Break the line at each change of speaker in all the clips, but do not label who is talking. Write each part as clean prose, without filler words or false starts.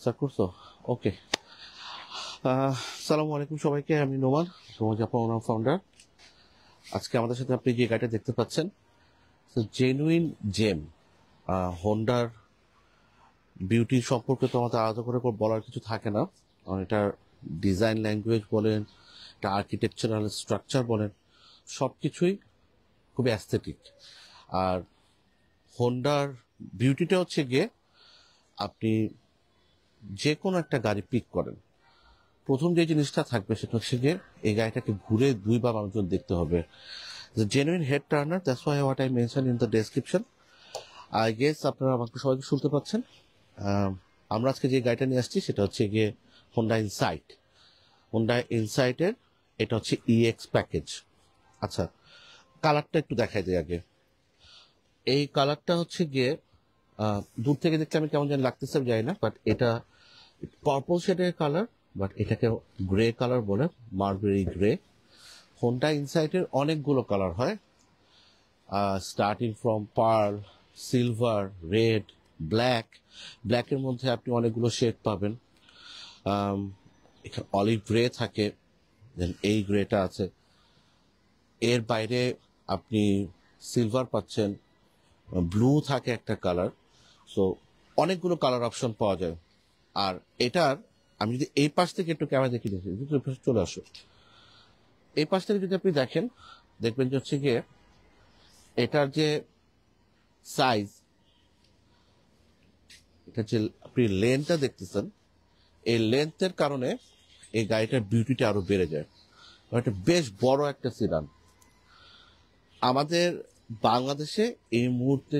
Start করছো? ওকে। সালামু আলাইকুম সবাইকে, আমি নোমান জাপান ফাউন্ডার। আজকে আমাদের সাথে আপনি যে গাড়িটা দেখতে পাচ্ছেন জেনুইন জেম। হোন্ডার বিউটি সম্পর্কে তো আমাদের আলাদা করে বলার কিছু থাকে না, কারণ এটার ডিজাইন ল্যাঙ্গুয়েজ বলেন, এটা আর্কিটেকচারাল স্ট্রাকচার বলেন, সব কিছুই খুবই অ্যাস্থেটিক। আর হোন্ডার বিউটিটা হচ্ছে গিয়ে আপনি যে কোনো একটা গাড়ি পিক করেন, প্রথম যে জিনিসটা থাকবে সেটা হচ্ছে যে এই গাড়িটাকে ঘুরে দুইবার মানুষজন দেখতে হবে। Genuine head Turner, that's why what I mention in the description. I guess আপনারা আমাকে সবাইকে শুনতে পাচ্ছেন। আমরা আজকে যে গাড়িটা নিয়ে আসছি সেটা হচ্ছে গিয়ে হোন্ডা ইনসাইট। হোন্ডা ইনসাইটের এটা হচ্ছে ইএক্স প্যাকেজ। আচ্ছা, কালারটা একটু দেখাই দিই আগে। এই কালারটা হচ্ছে গিয়ে দূর থেকে দেখতে আমি কেমন জানি লাগতেছে জানি না, বাট এটা পার্পল শেডের কালার, বাট এটাকে গ্রে কালার বলে, মার্বেরি গ্রে। হোন্ডা ইনসাইটের অনেকগুলো কালার হয়, starting from pearl, silver, red, black. ব্ল্যাকের মধ্যে আপনি অনেকগুলো শেড পাবেন। এখানে অলিভ গ্রে থাকে, দেন এই গ্রেটা আছে। এর বাইরে আপনি সিলভার পাচ্ছেন, ব্লু থাকে একটা কালার। সো অনেকগুলো কালার অপশন পাওয়া যায়। আর এটার আমি যদি এই পাশ থেকে একটু ক্যামেরা দেখি চলে আসো, এই পাশ থেকে যদি আপনি দেখেন, দেখবেন যে হচ্ছে গিয়ে এটার যে সাইজ, এটা যে আপনি লেন্থটা দেখতেছেন, এই লেন্থের কারণে এই গাড়িটার বিউটিটা আরো বেড়ে যায়। এটা বেশ বড় একটা সিডান। আমাদের বাংলাদেশে এই মুহূর্তে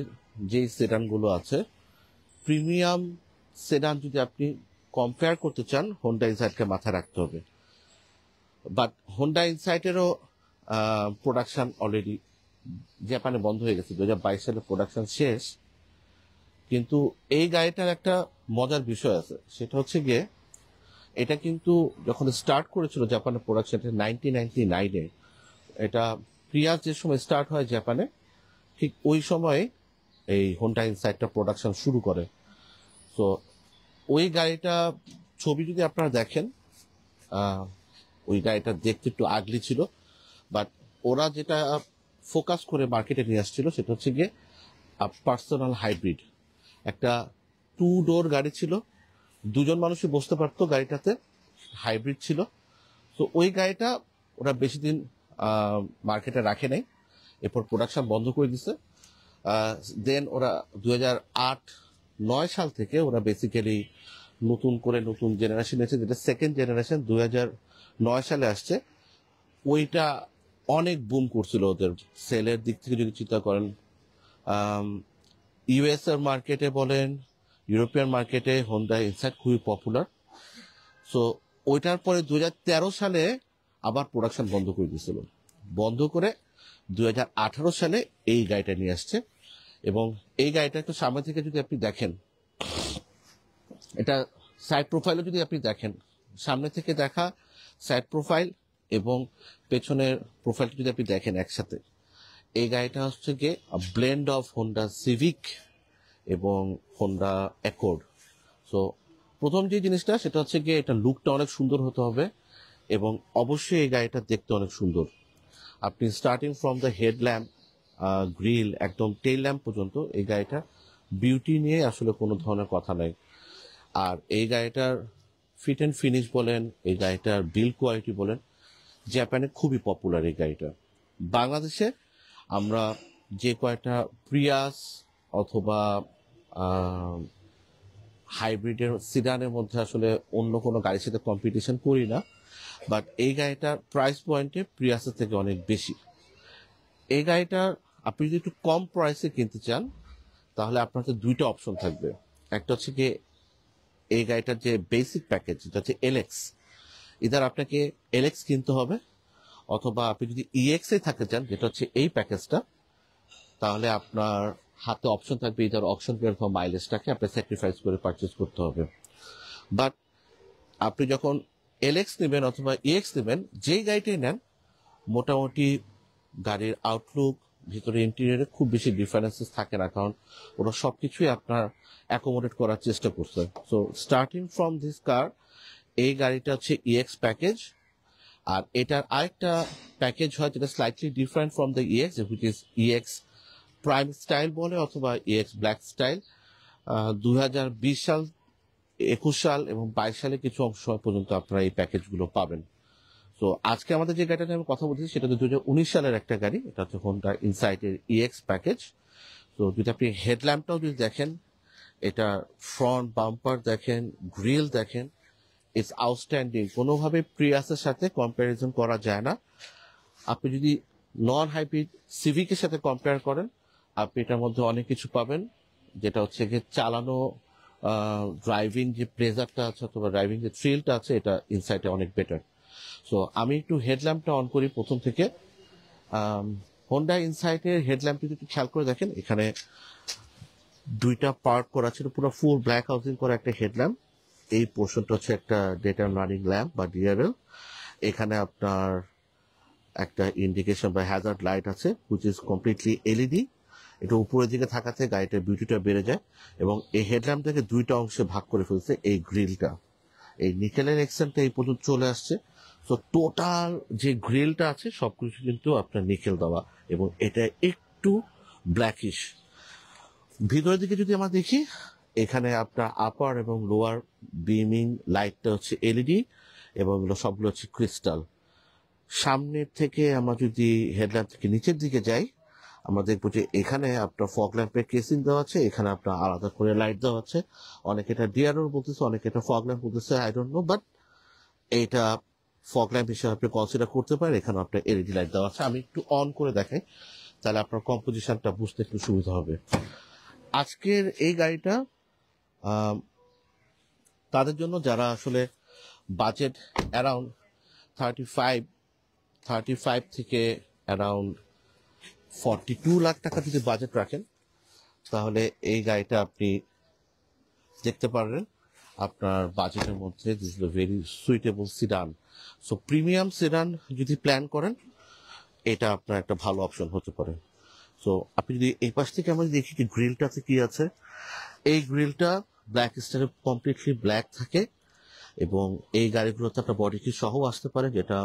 যে সেডানগুলো আছে, প্রিমিয়াম সেডান যদি আপনি কম্পেয়ার করতে চান, হোন্ডা ইনসাইটকে মাথায় রাখতে হবে। বাট হোন্ডা ইনসাইটেরও প্রোডাকশন অলরেডি জাপানে বন্ধ হয়ে গেছে, 2022 সালে প্রোডাকশন শেষ। কিন্তু এই গাড়িটার একটা মজার বিষয় আছে, সেটা হচ্ছে গিয়ে এটা কিন্তু যখন স্টার্ট করেছিল জাপানের প্রোডাকশন 1999-এ, এটা প্রিয়াস যে সময় স্টার্ট হয় জাপানে, ঠিক ওই সময় এই হোন্ডা ইনসাইটটা প্রোডাকশন শুরু করে। তো ওই গাড়িটা ছবি যদি আপনারা দেখেন, ওই গাড়িটা দেখতে একটু আগলি ছিল, বাট ওরা যেটা ফোকাস করে মার্কেটে নিয়ে আসছিল সেটা হচ্ছে গিয়ে পার্সোনাল হাইব্রিড। একটা 2 ডোর গাড়ি ছিল, দুজন মানুষই বসতে পারতো গাড়িটাতে, হাইব্রিড ছিল। তো ওই গাড়িটা ওরা বেশি দিন মার্কেটে রাখে নাই, এরপর প্রোডাকশন বন্ধ করে দিছে। দেন ওরা 2008-9 সাল থেকে ওরা বেসিক্যালি নতুন করে নতুন জেনারেশন এসেছে, যেটা সেকেন্ড জেনারেশন 2009 সালে আসছে। ওইটা অনেক বুম করছিল ওদের সেলের দিক থেকে যদি চিন্তা করেন। ইউএস এর মার্কেটে বলেন, ইউরোপিয়ান মার্কেটে হোন্ডা ইনসাইট খুবই পপুলার। সো ওইটার পরে 2013 সালে আবার প্রোডাকশন বন্ধ করে দিয়েছিল। বন্ধ করে 2018 সালে এই গাড়িটা নিয়ে আসছে। এবং এই গাড়িটা একটু সামনে থেকে যদি আপনি দেখেন, এটা সাইড প্রোফাইলও যদি আপনি দেখেন, সামনে থেকে দেখা সাইড প্রোফাইল এবং পেছনের প্রোফাইলটা যদি আপনি দেখেন একসাথে, এই গাড়িটা হচ্ছে গিয়ে ব্লেন্ড অফ হোন্ডা সিভিক এবং হোন্ডা অ্যাকর্ড। সো প্রথম যে জিনিসটা সেটা হচ্ছে গিয়ে এটা লুকটা অনেক সুন্দর হতে হবে, এবং অবশ্যই এই গাড়িটা দেখতে অনেক সুন্দর। আপনি starting from the head lamp, grill, একদম টেইল ল্যাম্প পর্যন্ত এই গাড়িটা বিউটি নিয়ে আসলে কোনো ধরনের কথা নাই। আর এই গাড়িটার ফিট অ্যান্ড ফিনিশ বলেন, এই গাড়িটার বিল্ড কোয়ালিটি বলেন, জাপানে খুবই পপুলার এই গাড়িটা। বাংলাদেশে আমরা যে কয়েকটা প্রিয়াস অথবা হাইব্রিডের সিডানের মধ্যে আসলে অন্য কোনো গাড়ির সাথে কম্পিটিশন করি না, বাট এই গাড়িটার প্রাইস পয়েন্টে প্রিয়াসের থেকে অনেক বেশি। এই গাড়িটা আপনি যদি একটু কম প্রাইসে কিনতে চান, তাহলে আপনার কাছে দুইটা অপশন থাকবে। একটা হচ্ছে কি এই গাড়িটার যে বেসিক প্যাকেজ, যেটা হচ্ছে এলএক্স, ইদার আপনাকে এলএক্স কিনতে হবে, অথবা আপনি যদি ইএক্স এ থাকতে চান, যেটা হচ্ছে এই প্যাকেজটা, তাহলে আপনার হাতে অপশন থাকবে ইদার অপশন পেয়ার বা মাইলেজটাকে আপনার স্যাক্রিফাইস করে পারচেজ করতে হবে। বাট আপনি যখন এলএক্স নেবেন অথবা ইএক্স নেবেন, যেই গাড়িটাই নেন, মোটামুটি গাড়ির আউটলুক, ভিতরে ইন্টেরিয়রে খুব বেশি ডিফারেন্সেস থাকে না, কারণ ওরা সবকিছুই আপনার অ্যাকোমোডেট করার চেষ্টা করছে। সো স্টার্টিং ফ্রম দিস কার, এই গাড়িটা হচ্ছে ইএক্স প্যাকেজ। আর এটার আরেকটা প্যাকেজ হয় যেটা slightly different from the EX, which is EX prime style বলে অথবা ইএক্স ব্ল্যাক স্টাইল। 2020 সাল, 21 সাল এবং 22 সালে কিছু অংশ পর্যন্ত আপনারা এই প্যাকেজগুলো পাবেন। তো আজকে আমাদের যে গাড়িটা নিয়ে আমি কথা বলতেছি সেটা 2019 সালের একটা গাড়ি, এটা হচ্ছে হোন্ডা ইনসাইটের ইএক্স প্যাকেজ। তো যদি আপনি হেডল্যাম্পটাও যদি দেখেন, এটা ফ্রন্ট বাম্পার দেখেন, গ্রিল দেখেন, ইটস আউটস্ট্যান্ডিং, কোনোভাবে প্রিয়াসের সাথে কম্প্যারিজন করা যায় না। আপনি যদি নন হাইব্রিড সিভিকের সাথে কম্পেয়ার করেন, আপনি এটার মধ্যে অনেক কিছু পাবেন, যেটা হচ্ছে গিয়ে চালানো, ড্রাইভিং যে প্লেজারটা আছে অথবা ড্রাইভিং যে থ্রিলটা আছে, এটা ইনসাইটে অনেক বেটার। সো আমি একটু হেডল্যাম্পটা অন করি প্রথম থেকে। হোন্ডা ইনসাইটের হেডল্যাম্প যদি একটু খেয়াল করে দেখেন, এখানে দুইটা পার্ট করা ছিল, পুরো ফুল ব্ল্যাক হাউজিং করা একটা হেডল্যাম্প। এই পোর্শনটা হচ্ছে একটা ডে টাইম রানিং ল্যাম্প বা ডিআরএল। এখানে আপনার একটা ইন্ডিকেশন বা হ্যাজার্ড লাইট আছে, হুইচ ইজ কমপ্লিটলি এলইডি। এটা উপরের দিকে থাকাতে গাড়িটার বিউটিটা বেড়ে যায়। এবং এই হেডল্যাম্প থেকে দুইটা অংশে ভাগ করে ফেলছে এই গ্রিলটা, এই নিকেলের এক্সেন্টটা এই পর্যন্ত চলে আসছে। তো টোটাল যে গ্রিলটা আছে সবকিছু কিন্তু আপনার নিকেল দেওয়া, এবং এটা একটু ব্ল্যাকিশ। ভিতরের দিকে যদি আমরা দেখি, এখানে আপনার আপার এবং লোয়ার বিমিং লাইটটা হচ্ছে এলইডি এবং সবগুলো হচ্ছে ক্রিস্টাল। সামনের থেকে আমরা যদি হেডল্যাম্প থেকে নিচের দিকে যাই, আমরা দেখবো যে এখানে আপনার ফগ ল্যাম্পের কেসিং দেওয়া আছে, এখানে আপনার আলাদা করে লাইট দেওয়া আছে। অনেকে এটা ডিআরও বলতেছে, অনেকে এটা ফগ ল্যাম্প বলতেছে, আই ডোন্ট নো, বাট এইটা ফগ ল্যাম্প হিসেবে আপনি কনসিডার করতে পারেন। এখানে আপনার এলইডি লাইট দেওয়া আছে। আমি একটু অন করে দেখাই, তাহলে আপনার কম্পোজিশনটা বুঝতে একটু সুবিধা হবে। আজকের এই গাড়িটা তাদের জন্য যারা আসলে বাজেট অ্যারাউন্ড 35 থেকে অ্যারাউন্ড 42 লাখ টাকা যদি বাজেট রাখেন, তাহলে এই গাড়িটা আপনি দেখতে পারেন আপনার বাজেটের মধ্যে। This is a very suitable sit down. So premium sit down যদি প্ল্যান করেন, এটা আপনার একটা ভালো অপশন হতে পারে। সো আপনি যদি এই পাশ থেকে আমরা দেখি কি গ্রিলটাতে কি আছে, এই গ্রিলটা ব্ল্যাক স্টাইলে কমপ্লিটলি ব্ল্যাক থাকে, এবং এই গাড়িগুলোতে একটা বডি কিট সহ আসতে পারে, যেটা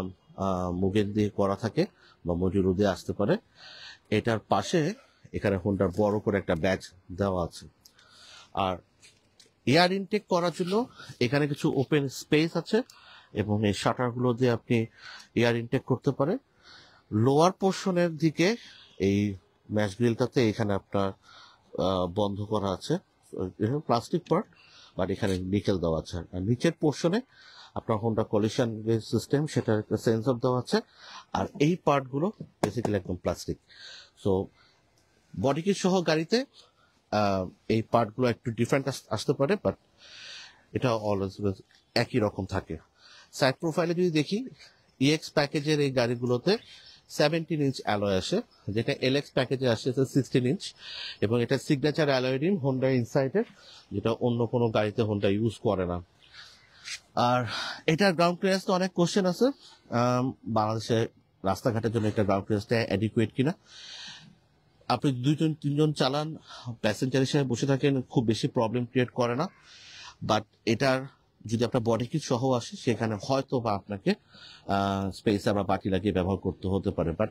মুগের দিয়ে করা থাকে বা মজুরু দিয়ে আসতে পারে। এটার পাশে এখানে হোন্ডার বড় করে একটা ব্যাজ দেওয়া আছে। আর এয়ার ইনটেক করার জন্য এখানে কিছু ওপেন স্পেস আছে, এবং এই শাটারগুলো দিয়ে আপনি এয়ার ইনটেক করতে পারেন। লোয়ার পোর্শনের দিকে এই ম্যাশ গ্রিলটাতে এখানে আপনার বন্ধ করা আছে, প্লাস্টিক পার্ট, বাট এখানে নিকেল দেওয়া আছে। আর নিচের পোর্শনে আপনার হোন্ডা কলিশন সিস্টেম, সেটার একটা সেন্সর দেওয়া আছে। আর এই পার্টগুলো বেসিক্যালি একদম প্লাস্টিক। সো বডি কিট সহ গাড়িতে এই পার্টগুলো একটু ডিফারেন্ট আসতে পারে, বাট এটা অলওয়েজ একই রকম থাকে। সাইড প্রোফাইলে যদি দেখি, ইএক্স প্যাকেজের এই গাড়িগুলোতে 17 ইঞ্চ অ্যালয় আসে, যেটা এলএক্স প্যাকেজে আসে 16 ইঞ্চ, এবং এটা সিগনেচার অ্যালয় রিম হোন্ডা ইনসাইটের, যেটা অন্য কোনো গাড়িতে হোন্ডা ইউজ করে না। আর এটার গ্রাউন্ড ক্লিয়ারেন্স তো অনেক কোশ্চেন আছে, বাংলাদেশে রাস্তাঘাটের জন্য এটা গ্রাউন্ড ক্লিয়ারেন্সটা অ্যাডিকুয়েট কিনা। আপনি 2-3 জন চালান, প্যাসেঞ্জার হিসেবে বসে থাকেন, খুব বেশি প্রবলেম ক্রিয়েট করে না। বাট এটার যদি আপনার বডি কিট সহ আসে, সেখানে হয়তো বা আপনাকে স্পেসার বা বাটি লাগিয়ে ব্যবহার করতে হতে পারে, বাট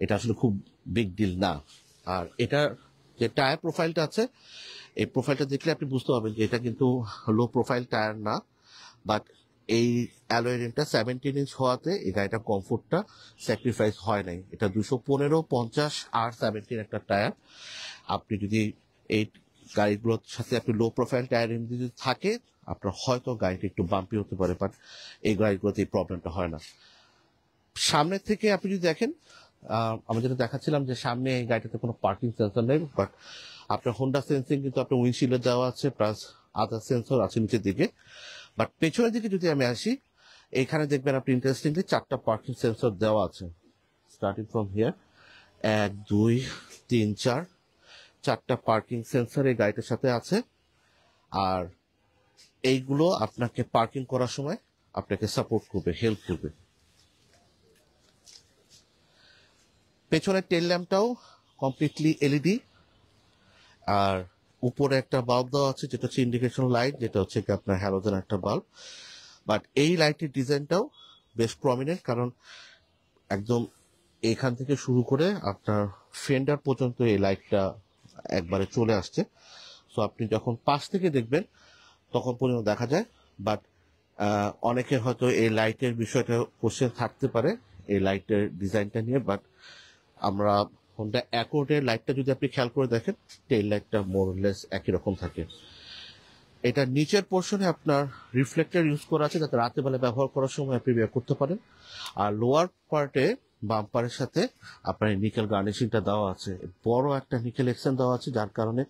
এটা আসলে খুব বিগ ডিল না। আর এটার যে টায়ার প্রোফাইলটা আছে, এই প্রোফাইলটা দেখলে আপনি বুঝতে পারবেন যে এটা কিন্তু লো প্রোফাইল টায়ার না, বাট এই অ্যালয় রিমটা 17 ইঞ্চ হওয়াতে এই গাড়িটা কমফোর্টটা স্যাক্রিফাইস হয় নাই। এটা 215, 50 আর 17 একটা টায়ার। আপনি যদি এই গাড়িগুলোর সাথে আপনি লো প্রোফাইল টায়ার রিম যদি থাকে, আপনার হয়তো গাড়িটা একটু বাম্পি হতে পারে, বাট এই গাড়িগুলোতে এই প্রবলেমটা হয় না। সামনের থেকে আপনি যদি দেখেন, আমি যেটা দেখাচ্ছিলাম যে সামনে এই গাড়িটাতে কোনো পার্কিং সেন্সর নেই, বাট আপনার হোন্ডা সেন্সিং কিন্তু আপনার উইন্ডশিল্ডে দেওয়া আছে, প্লাস আদার সেন্সর আছে নিচের দিকে। বাট পেছনের দিকে যদি আমি আসি, এইখানে দেখবেন আপনি ইন্টারেস্টিংলি 4টা পার্কিং সেন্সর দেওয়া আছে, স্টার্টিং ফ্রম হিয়ার 1, 2, 3, 4টা পার্কিং সেন্সর এই গাড়িটার সাথে আছে। আর এইগুলো আপনাকে পার্কিং করার সময় আপনাকে সাপোর্ট করবে, হেল্প করবে। পেছনের টেল ল্যাম্পটাও কমপ্লিটলি এলইডি, আর উপরে একটা বাল্ব দেওয়া আছে যেটা হচ্ছে ইন্ডিকেশন লাইট, যেটা হচ্ছে কি আপনার হ্যালোজেন একটা বাল্ব। বাট এই লাইটের ডিজাইনটাও বেশ প্রমিনেন্ট, কারণ একদম এখান থেকে শুরু করে আপনার ফেন্ডার পর্যন্ত এই লাইটটা একবারে চলে আসছে। সো আপনি যখন পাশ থেকে দেখবেন তখন পর্যন্ত দেখা যায়। বাট অনেকের হয়তো এই লাইটের বিষয়টা কোশ্চেন থাকতে পারে এই লাইটের ডিজাইনটা নিয়ে। বাট আমরা হোন্ডা অ্যাকর্ডের লাইটটা যদি আপনি খেয়াল করে দেখেন, টেইল লাইটটা মোরলেস একই রকম থাকে। এটা নিচের পোর্শনে আপনার রিফ্লেক্টর ইউজ করা আছে, যাতে রাতে বেলা ব্যবহার করার সময় আপনি ব্যবহার করতে পারেন। আর লোয়ার পার্টে বাম্পারের সাথে আপনার নিকেল গার্নিশিংটা দেওয়া আছে, বড় একটা নিকেল এক্সেন দেওয়া আছে, যার কারণে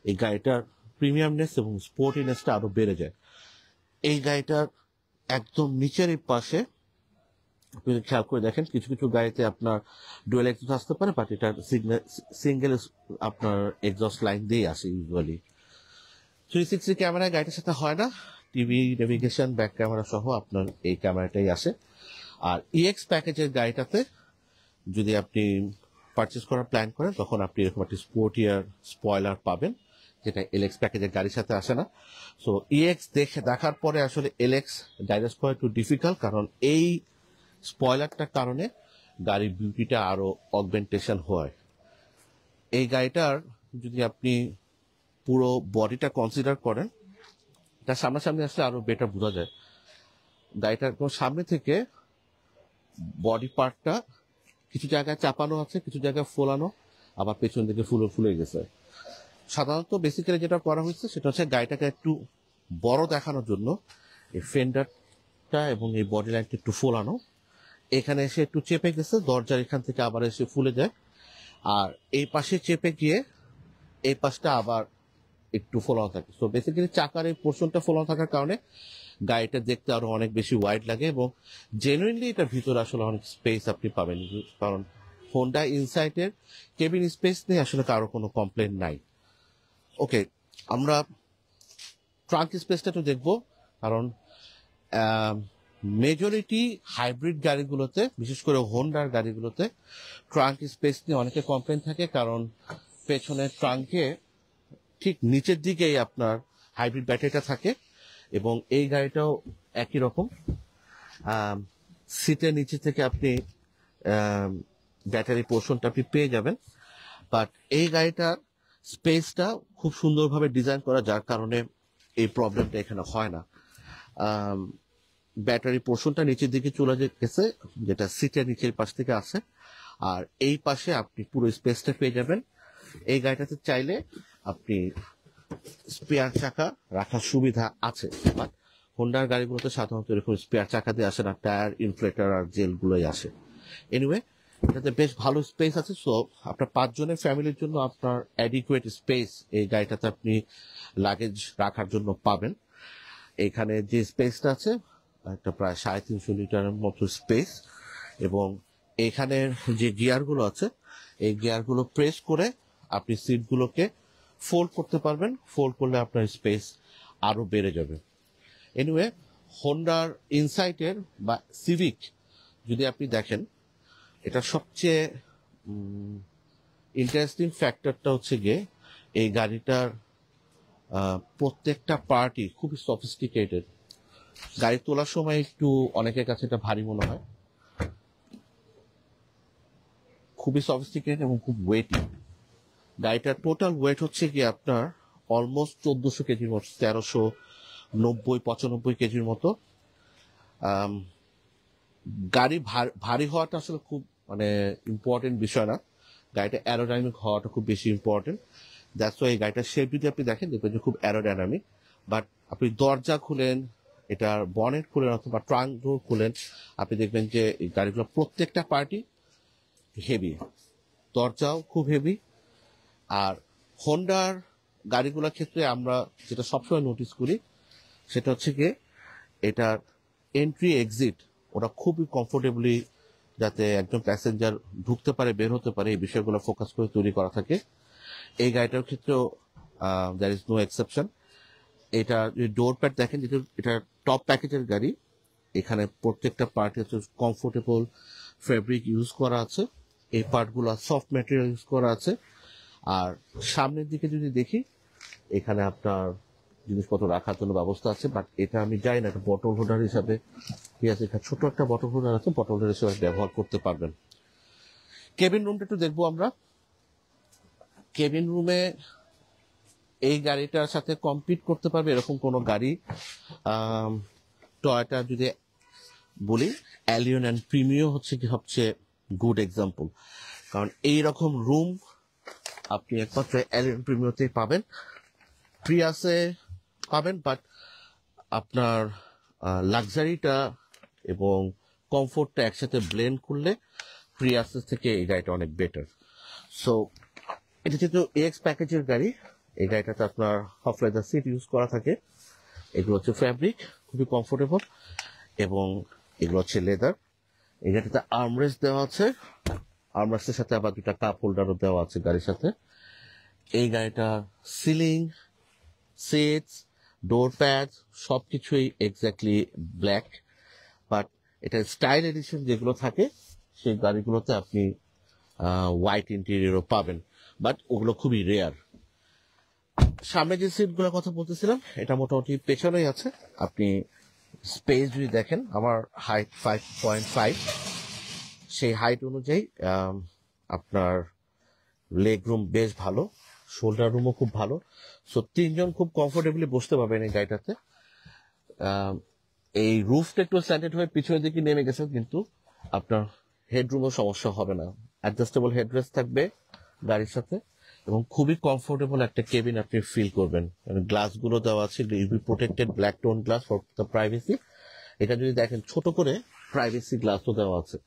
এই গাড়িটার প্রিমিয়ামনেস এবং স্পোর্টিনেসটা আরো বেড়ে যায়। এই গাড়িটার একদম নিচের এই পাশে আপনি খেয়াল করে দেখেন, কিছু কিছু গাড়িতে আপনার ডুয়েল এক্সস্ট আসতে পারে, বাট এটা সিঙ্গেল আপনার এক্সস্ট লাইন দিয়ে আসে ইউজুয়ালি। 360 ক্যামেরা গাড়িটার সাথে হয় না, টিভি, নেভিগেশন, ব্যাক ক্যামেরা সহ আপনার এই ক্যামেরাটাই আসে। আর ইএক্স প্যাকেজের গাড়িটাতে যদি আপনি পারচেস করার প্ল্যান করেন, তখন আপনি এরকম একটি স্পোর্টিয়ার স্পয়লার পাবেন, যেটা এলএক্স প্যাকেজের গাড়ির সাথে আসে না। সো ইএক্স দেখার পরে আসলে এলএক্স ডাইজেস্ট করা একটু ডিফিকাল্ট, কারণ এই স্পয়লারটার কারণে গাড়ির বিউটিটা আরো অগমেন্টেশন হয়। এই গাড়িটার যদি আপনি পুরো বডিটা কনসিডার করেন, তার সামনাসামনি আসলে আরো বেটার বোঝা যায়। গাড়িটার সামনে থেকে বডি পার্টটা কিছু জায়গায় চাপানো আছে, কিছু জায়গায় ফোলানো, আবার পেছন দিকে ফুলে গেছে। সাধারণত বেসিক্যালি যেটা করা হয়েছে সেটা হচ্ছে গাড়িটাকে একটু বড় দেখানোর জন্য এই ফেন্ডারটা এবং এই বডি লাইনটা একটু ফোলানো, এখানে এসে একটু চেপে গেছে, দরজার এখান থেকে আবার এসে ফুলে যায়, আর এই পাশে চেপে গিয়ে এই পাশটা আবার একটু ফোলানো থাকে। তো বেসিক্যালি চাকার এই পোর্শনটা ফোলানো থাকার কারণে গাড়িটা দেখতে আরো অনেক বেশি ওয়াইড লাগে, এবং জেনুইনলি এটার ভিতরে আসলে অনেক স্পেস আপনি পাবেন, কারণ হোন্ডা ইনসাইটের কেবিন স্পেস নিয়ে আসলে কারো কোনো কমপ্লেন নাই। ওকে, আমরা ট্রাঙ্ক স্পেসটা একটু দেখবো, কারণ মেজরিটি হাইব্রিড গাড়িগুলোতে, বিশেষ করে হোন্ডার গাড়িগুলোতে ট্রাঙ্ক স্পেস নিয়ে অনেকে কমপ্লেন থাকে, কারণ পেছনের ট্রাঙ্কে ঠিক নিচের দিকেই আপনার হাইব্রিড ব্যাটারিটা থাকে, এবং এই গাড়িটাও একই রকম। সিটের নিচে থেকে আপনি ব্যাটারি পোর্শনটা আপনি পেয়ে যাবেন, বাট এই গাড়িটার স্পেসটা খুব সুন্দরভাবে ডিজাইন করা, যার কারণে এই প্রবলেমটা এখানে হয় না। ব্যাটারি পোর্শনটা নিচের দিকে চলে গেছে, যেটা সিটের নিচের পাশ থেকে আসে, আর এই পাশে আপনি পুরো স্পেসটা পেয়ে যাবেন। এই গাড়িটাতে চাইলে আপনি স্পেয়ার চাকা রাখার সুবিধা আছে, বাট হোন্ডার গাড়িগুলোতে সাধারণত এরকম স্পেয়ার চাকা দিয়ে আসে না, টায়ার ইনফ্লেটার আর জেলগুলোই আসে। এনিওয়ে, এটাতে বেশ ভালো স্পেস আছে। সো আপনার 5 জনের ফ্যামিলির জন্য আপনার অ্যাডিকুয়েট স্পেস এই গাড়িটাতে আপনি লাগেজ রাখার জন্য পাবেন। এখানে যে স্পেসটা আছে একটা প্রায় 350 লিটারের মতো স্পেস, এবং এখানের যে গিয়ারগুলো আছে এই গিয়ারগুলো প্রেস করে আপনি সিটগুলোকে ফোল্ড করতে পারবেন, ফোল্ড করলে আপনার স্পেস আরো বেড়ে যাবে। এনিওয়ে, হোন্ডার ইনসাইটের বা সিভিক যদি আপনি দেখেন, এটা সবচেয়ে ইন্টারেস্টিং ফ্যাক্টরটা হচ্ছে গিয়ে এই গাড়িটার প্রত্যেকটা পার্টই খুবই সফিস্টিকেটেড। গাড়ি তোলার সময় একটু অনেকের কাছে এটা ভারী মনে হয়, খুবই সফিস্টিকেটেড এবং খুব ওয়েটি। গাড়িটার টোটাল ওয়েট হচ্ছে কি আপনার অলমোস্ট 1400 কেজির মতো, 1390-95 কেজির মতো। গাড়ি ভারী হওয়াটা আসলে খুব ইম্পর্টেন্ট বিষয় না, গাড়িটা অ্যারোডাইনামিক হওয়াটা খুব বেশি ইম্পর্টেন্ট। দ্যাটস ওয়াই এই গাড়িটার শেপ যদি আপনি দেখেন, দেখবেন যে খুব অ্যারোডাইনামিক। বাট আপনি দরজা খুলেন, এটার বনেট খুলেন অথবা ট্রাঙ্ক ডোর খুলেন, আপনি দেখবেন যে এই গাড়িগুলো প্রত্যেকটা পার্টি হেভি, দরজাও খুব হেভি। আর হোন্ডার গাড়িগুলোর ক্ষেত্রে আমরা যেটা সবসময় নোটিস করি সেটা হচ্ছে গিয়ে এটার এন্ট্রি এক্সিট ওরা খুবই কমফোর্টেবলি, যাতে একজন প্যাসেঞ্জার ঢুকতে পারে বের হতে পারে, এই বিষয়গুলো ফোকাস করে তৈরি করা থাকে। এই গাড়িটার ক্ষেত্রেও দ্যার ইজ নো এক্সেপশন। এটা ডোর প্যাড দেখেন, যেহেতু এটা টপ প্যাকেজের গাড়ি, এখানে প্রত্যেকটা পার্টি হচ্ছে কমফোর্টেবল ফেব্রিক ইউজ করা আছে, এই পার্টগুলো সফট ম্যাটেরিয়াল ইউজ করা আছে। আর সামনের দিকে যদি দেখি, এখানে আপনার জিনিসপত্র রাখার জন্য ব্যবস্থা আছে, বাট এটা আমি জানি না একটা বটল হোল্ডার হিসাবে কি আছে। এখানে ছোট একটা বটল হোল্ডার আছে, বটল হোল্ডার হিসেবে ব্যবহার করতে পারবেন। কেবিন রুমটা একটু দেখবো আমরা। কেবিন রুমে এই গাড়িটার সাথে কম্পিট করতে পারবে এরকম কোনো গাড়ি টয়োটা যদি বলি, অ্যালিয়ন অ্যান্ড প্রিমিও হচ্ছে কি সবচেয়ে গুড এক্সাম্পল। কারণ এইরকম রুম আপনি একমাত্র অ্যালিয়ন প্রিমিওতেই পাবেন, প্রিয়াসে পাবেন, বাট আপনার লাক্সারিটা এবং কমফোর্টটা একসাথে ব্লেন্ড করলে প্রিয়াসের থেকে এই গাড়িটা অনেক বেটার। সো এটা যেহেতু এক্স প্যাকেজের গাড়ি, এই গাড়িটাতে আপনার হাফ লেদার সিট ইউজ করা থাকে। এগুলো হচ্ছে ফ্যাব্রিক, খুবই কমফোর্টেবল, এবং এগুলো হচ্ছে লেদার। এই গাড়িটাতে আর্মরেস্ট দেওয়া আছে, আর্মরেস্টের সাথে আবার দুটা কাপ হোল্ডারও দেওয়া আছে গাড়ির সাথে। এই গাড়িটা সিলিং, সিটস, ডোর প্যাড সবকিছুই এক্স্যাক্টলি ব্ল্যাক, বাট এটা স্টাইল এডিশন যেগুলো থাকে সেই গাড়িগুলোতে আপনি হোয়াইট ইন্টেরিয়রও পাবেন, বাট ওগুলো খুবই রেয়ার। সামনে যে সিটগুলোর কথা বলতেছিলাম, এটা মোটামুটি পেছনেই আছে। আপনি স্পেস যদি দেখেন, আমার হাইট 5.5, সেই হাইট অনুযায়ী আপনার লেগ রুম বেশ ভালো, শোল্ডার রুমও খুব ভালো। সো তিনজন খুব কমফোর্টেবলি বসতে পারবেন এই গাড়িটাতে। এই রুফটা একটু স্ল্যান্টেড হয়ে পিছনের দিকে নেমে গেছে, কিন্তু আপনার হেডরুমও সমস্যা হবে না। অ্যাডজাস্টেবল হেডরেস্ট থাকবে গাড়ির সাথে, এবং খুবই কমফোর্টেবল একটা কেবিন আপনি ফিল করবেন। গ্লাসগুলো দেওয়া আছে UV protected black tone glass for the privacy. এটা যদি দেখেন ছোট করে প্রাইভেসি গ্লাসও দেওয়া আছে।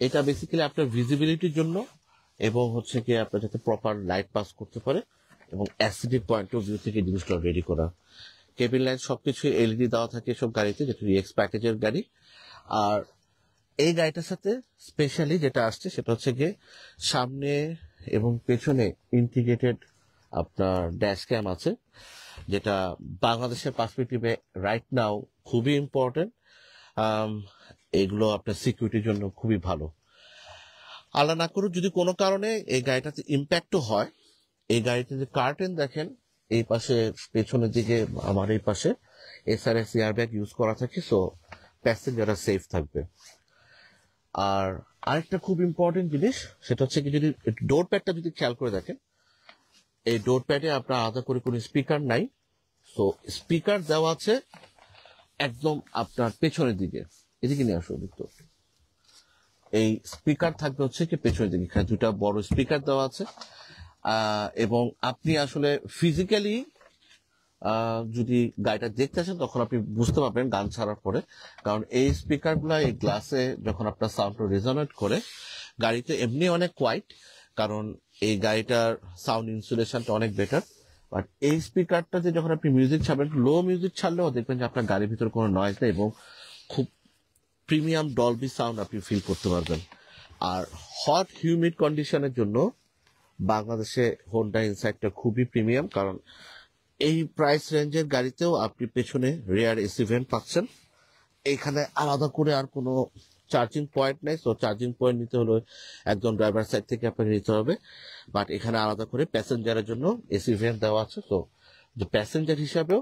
এটা বেসিক্যালি আপনার ভিজিবিলিটির জন্য, এবং হচ্ছে কি আপনার যাতে প্রপার লাইট পাস করতে পারে, এবং অ্যাসিডিক পয়েন্ট অফ ভিউ থেকে জিনিসগুলো রেডি করা। কেবিন লাইট সবকিছু এলইডি দেওয়া থাকে সব গাড়িতে, যেটা এক্স প্যাকেজের গাড়ি। আর এই গাড়িটার সাথে স্পেশালি যেটা আসছে সেটা হচ্ছে গিয়ে সামনে এবং পেছনে ইন্টিগ্রেটেড আপনার ড্যাশ ক্যাম আছে, যেটা বাংলাদেশের পার্সপেক্টিভে রাইট নাও খুবই ইম্পর্টেন্ট। এগুলো আপনার সিকিউরিটির জন্য খুবই ভালো। আল্লাহ না করুক যদি কোনো কারণে এই গাড়িটাতে ইম্প্যাক্টও হয়, এই গাড়িতে যে কার্টেন দেখেন এই পাশে পেছনের দিকে, আমার এই পাশে এসআরএস এয়ারব্যাগ ইউজ করা থাকে, সো প্যাসেঞ্জাররা সেফ থাকবে। আর আরেকটা খুব ইম্পর্টেন্ট জিনিস সেটা হচ্ছে কি, যদি ডোর প্যাডটা যদি খেয়াল করে দেখেন, এই ডোর প্যাডে আপনার আলাদা করে কোনো স্পিকার নাই। সো স্পিকার দেওয়া আছে একদম আপনার পেছনের দিকে, এদিকে নিয়ে আসো তো। এই স্পিকার থাকবে হচ্ছে কি পেছনের দিকে, এখানে দুটা বড় স্পিকার দেওয়া আছে। এবং আপনি আসলে ফিজিক্যালি যদি গাড়িটা দেখতে আসেন তখন আপনি বুঝতে পারবেন গান ছাড়ার পরে, কারণ এই স্পিকারগুলো এই গ্লাসে যখন আপনার সাউন্ড রেজোনেট করে, গাড়িতে এমনি অনেক কোয়াইট, কারণ এই গাড়িটার সাউন্ড ইনসুলেশনটা অনেক বেটার। বাট এই স্পিকারটাতে যখন আপনি মিউজিক ছাড়বেন, লো মিউজিক ছাড়লেও দেখবেন যে আপনার গাড়ির ভিতরে কোনো নয়েজ নেই, এবং খুব প্রিমিয়াম ডলবি সাউন্ড আপনি ফিল করতে পারবেন। আর হট হিউমিড কন্ডিশনের জন্য বাংলাদেশে হোন্ডা ইনসাইটটা খুবই প্রিমিয়াম, কারণ এই প্রাইস রেঞ্জের গাড়িতেও আপনি পেছনে রেয়ার এসি ভেন্ট পাচ্ছেন। এখানে আলাদা করে আর কোনো চার্জিং পয়েন্ট নেই, তো চার্জিং পয়েন্ট নিতে হলে একদম ড্রাইভার সাইড থেকে আপনাকে নিতে হবে। বাট এখানে আলাদা করে প্যাসেঞ্জারের জন্য এসি ভেন্ট দেওয়া আছে, তো যে প্যাসেঞ্জার হিসাবেও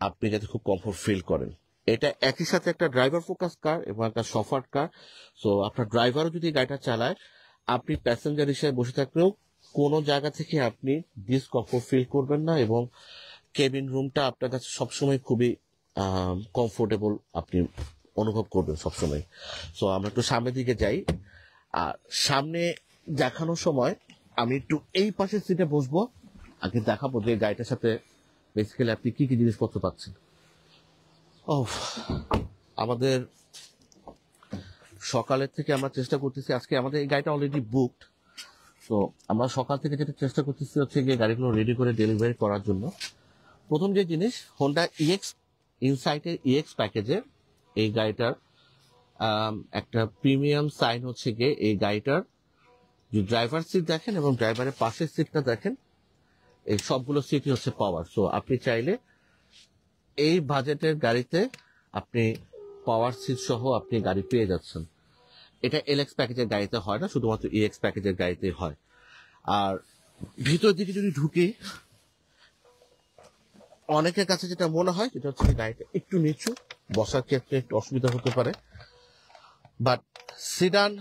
আপনি যাতে খুব কমফোর্ট ফিল করেন। এটা একই সাথে একটা ড্রাইভার ফোকাস কার এবং একটা সফার্ট কার। সো আপনার ড্রাইভারও যদি গাড়িটা চালায়, আপনি প্যাসেঞ্জার হিসেবে বসে থাকলেও কোনো জায়গা থেকে আপনি ডিসকমফোর্ট ফিল করবেন না, এবং কেবিন রুমটা আপনার কাছে সবসময় খুবই কমফোর্টেবল আপনি অনুভব করবেন সবসময়। সো আমরা একটু সামনের দিকে যাই। আর সামনে দেখানোর সময় আমি একটু এই পাশের সিটে বসবো, আগে দেখাবো যে গাড়িটার সাথে বেসিক্যালি আপনি কি কি জিনিসপত্র পাচ্ছেন। আমাদের সকালের থেকে আমরা চেষ্টা করতেছি, আজকে আমাদের এই গাড়িটা অলরেডি বুকড, তো আমরা সকাল থেকে যেটা চেষ্টা করতেছি হচ্ছে গিয়ে গাড়িগুলো রেডি করে ডেলিভারি করার জন্য। প্রথম যে জিনিস, হোন্ডা ইএক্স ইনসাইটের ইএক্স প্যাকেজে এই গাড়িটার একটা প্রিমিয়াম সাইন হচ্ছে গিয়ে এই গাড়িটার যে ড্রাইভার সিট দেখেন এবং ড্রাইভারের পাশের সিটটা দেখেন, এই সবগুলো সিটই হচ্ছে পাওয়ার। সো আপনি চাইলে এই বাজেটের গাড়িতে আপনি পাওয়ার সিট সহ আপনি গাড়ি পেয়ে যাচ্ছেন। এটা এলএক্স প্যাকেজের গাড়িতে হয় না, শুধুমাত্র ইএক্স প্যাকেজের গাড়িতে হয়। আর ভিতর দিকে যদি ঢুকি, অনেকের কাছে যেটা মনে হয় যেটা হচ্ছে গাড়িটা একটু নিচু, বসার ক্ষেত্রে একটু অসুবিধা হতে পারে। বাট সিডান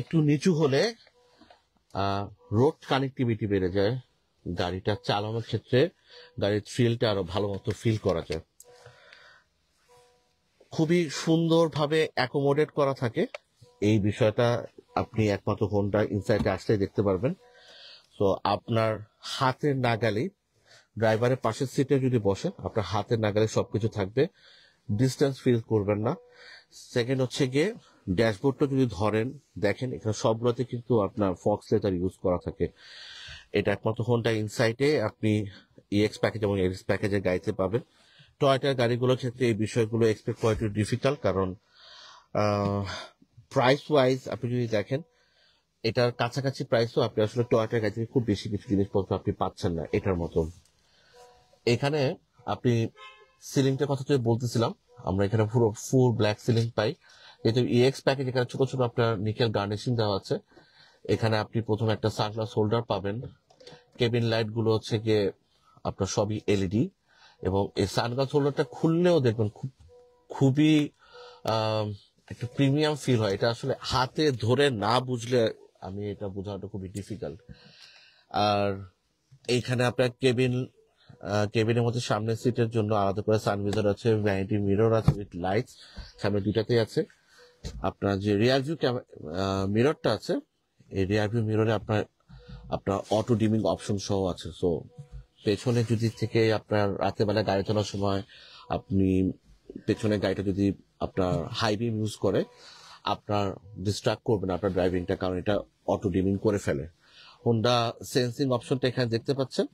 একটু নিচু হলে রোড কানেক্টিভিটি বেড়ে যায়, গাড়িটা চালানোর ক্ষেত্রে গাড়ির থ্রিলটা আরো ভালো মতো ফিল করা যায়। খুবই সুন্দরভাবে অ্যাকোমোডেট করা থাকে, এই বিষয়টা আপনি একমাত্র হোন্ডা ইনসাইটে আসলে দেখতে পারবেন। তো আপনার হাতের নাগালে, ড্রাইভারের পাশের সিটে যদি বসেন, আপনার হাতের নাগালে সবকিছু থাকবে, ডিস্টেন্স ফিল করবেন না। সেকেন্ড হচ্ছে গিয়ে ড্যাশবোর্ডটা যদি ধরেন, দেখেন এখানে সবগুলোতে কিন্তু আপনার ফক্স লেদার ইউজ করা থাকে। এটা একমাত্র হোন্ডা ইনসাইটে আপনি ইএক্স প্যাকেজ এবং এক্স প্যাকেজের গাড়িতে পাবেন। টয়োটার গাড়িগুলোর ক্ষেত্রে এই বিষয়গুলো এক্সপেক্ট করা একটু ডিফিকাল্ট, কারণ প্রাইস ওয়াইজ আপনি যদি দেখেন, এটার কাছাকাছি প্রাইসও আপনি আসলে টয়োটার গাড়ি থেকে খুব বেশি কিছু জিনিসপত্র আপনি পাচ্ছেন না এটার মতো। এখানে আপনি সিলিংটার কথা তো বলতেছিলাম, আমরা এখানে পুরো ফুল ব্ল্যাক সিলিং পাই। যেহেতু ইএক্স প্যাকেজ, এখানে ছোট ছোট আপনার নিকেল গার্নিশিং দেওয়া আছে। এখানে আপনি প্রথমে একটা সানগ্লাস হোল্ডার পাবেন। কেবিন লাইট গুলো হচ্ছে গিয়ে আপনার সবই এলইডি, এবং এই সানগ্লাস হোল্ডারটা খুললেও দেখবেন খুবই একটা প্রিমিয়াম ফিল হয়। এটা আসলে হাতে ধরে না বুঝলে আমি এটা বোঝাটা খুবই ডিফিকাল্ট। আর এইখানে আপনার কেবিনের মধ্যে সামনের সিটের জন্য আলাদা করে সানভিজার আছে, ভ্যানিটি মিরর আছে উইথ লাইটস, সামনে দুইটাতেই আছে। আপনার যে রিয়ার ভিউ মিররটা আছে, এই রিয়ার ভিউ মিররে আপনার অটো ডিমিং অপশন সহ আছে। সো পেছনে যদি থেকে আপনার রাতের বেলা গাড়ি চালানোর সময় আপনি পেছনে গাড়িটা যদি আপনার হাই বিম ইউজ করে, আপনার ডিস্ট্রাক্ট করবে না আপনার ড্রাইভিংটা, কারণ এটা অটো ডিমিং করে ফেলে। হোন্ডা সেন্সিং অপশনটা এখানে দেখতে পাচ্ছেন,